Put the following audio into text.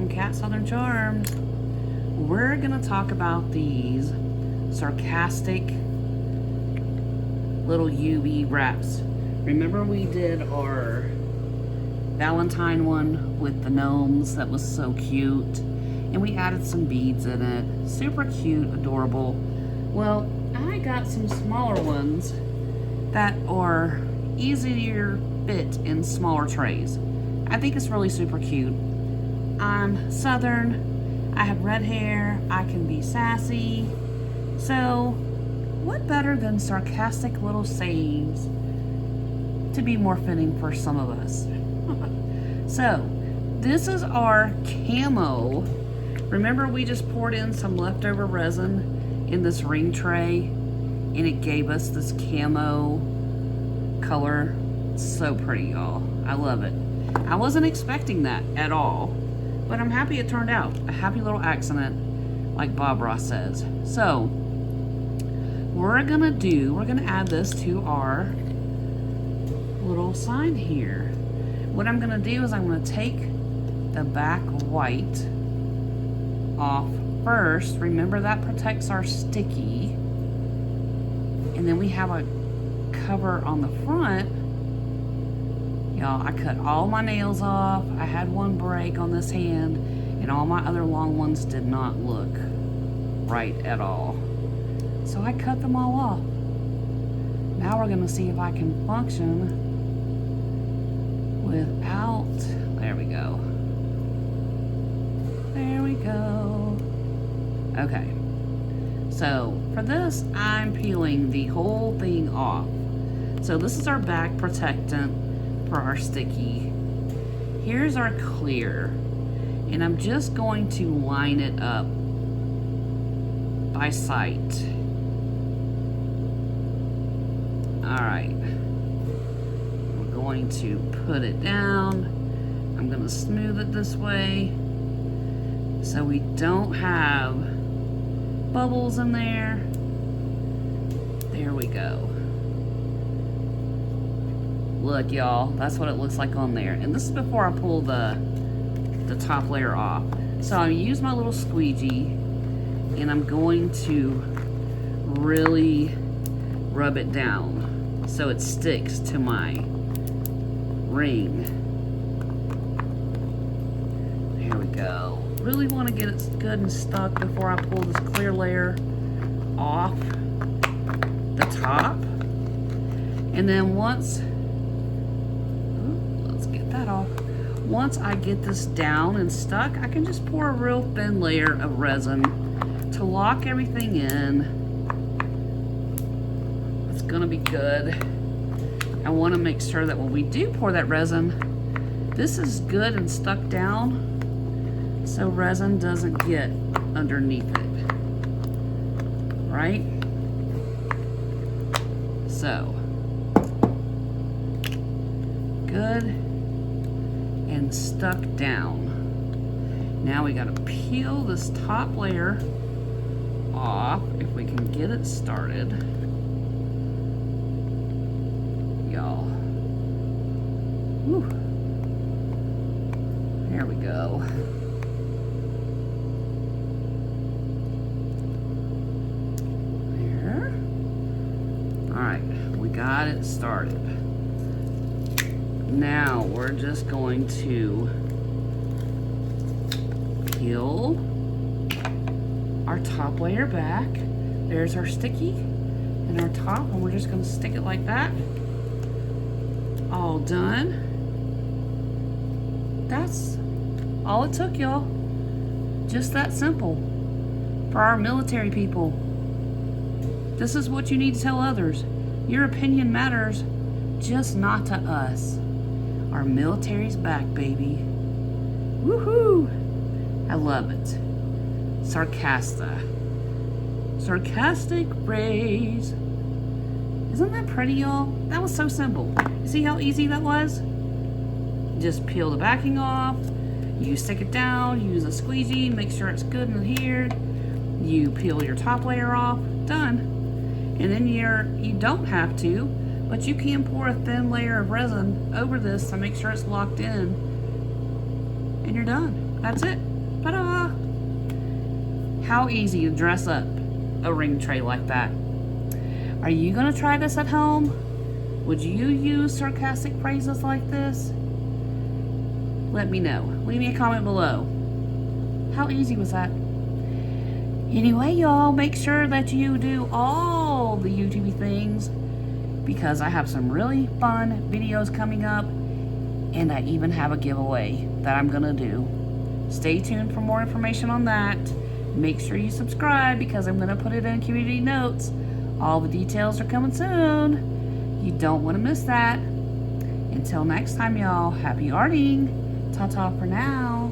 from Cat Southern Charms. We're gonna talk about these Sarcastic little UV wraps. Remember we did our Valentine one with the gnomes that was so cute, and we added some beads in it. Super cute, adorable. Well, I got some smaller ones that are easier fit in smaller trays. I think it's really super cute. I'm Southern, I have red hair, I can be sassy. So, what better than sarcastic little sayings to be more fitting for some of us? So, this is our camo. Remember we just poured in some leftover resin in this ring tray and it gave us this camo color. It's so pretty, y'all. I love it. I wasn't expecting that at all, but I'm happy it turned out. A happy little accident, like Bob Ross says. So, we're gonna add this to our little sign here. What I'm gonna do is I'm gonna take the back white off first. Remember that protects our sticky. And then we have a cover on the front. Y'all, I cut all my nails off. I had one break on this hand, and all my other long ones did not look right at all. So I cut them all off. Now we're gonna see if I can function without, there we go. There we go. Okay. So for this, I'm peeling the whole thing off. So this is our back protectant for our sticky. Here's our clear, and I'm just going to line it up by sight. Alright, we're going to put it down. I'm going to smooth it this way so we don't have bubbles in there. There we go. Look, y'all, that's what it looks like on there. And this is before I pull the top layer off. So I use my little squeegee and I'm going to really rub it down so it sticks to my ring. There we go. Really want to get it good and stuck before I pull this clear layer off the top. And then once I get this down and stuck, I can just pour a real thin layer of resin to lock everything in. It's gonna be good. I want to make sure that when we do pour that resin, this is good and stuck down so resin doesn't get underneath it. Right? So, good and stuck down. Now we gotta peel this top layer off if we can get it started. Y'all. Whew. There we go. There. Alright, we got it started. Now we're just going to peel our top layer back. There's our sticky and our top, and we're just going to stick it like that. All done. That's all it took, y'all. Just that simple. For our military people, this is what you need to tell others. Your opinion matters, just not to us. Our military's back, baby. Woohoo! I love it. Sarcastic rays. Isn't that pretty, y'all? That was so simple. You see how easy that was? Just peel the backing off. You stick it down, use a squeegee, make sure it's good and adhered. You peel your top layer off, done. And then you don't have to, but you can pour a thin layer of resin over this to make sure it's locked in. And you're done. That's it. Ta-da! How easy to dress up a ring tray like that. Are you gonna try this at home? Would you use sarcastic phrases like this? Let me know. Leave me a comment below. How easy was that? Anyway, y'all, make sure that you do all the YouTube things because I have some really fun videos coming up, and I even have a giveaway that I'm gonna do. Stay tuned for more information on that. Make sure you subscribe because I'm gonna put it in community notes. All the details are coming soon. You don't want to miss that. Until next time, y'all, happy arting. Ta-ta for now.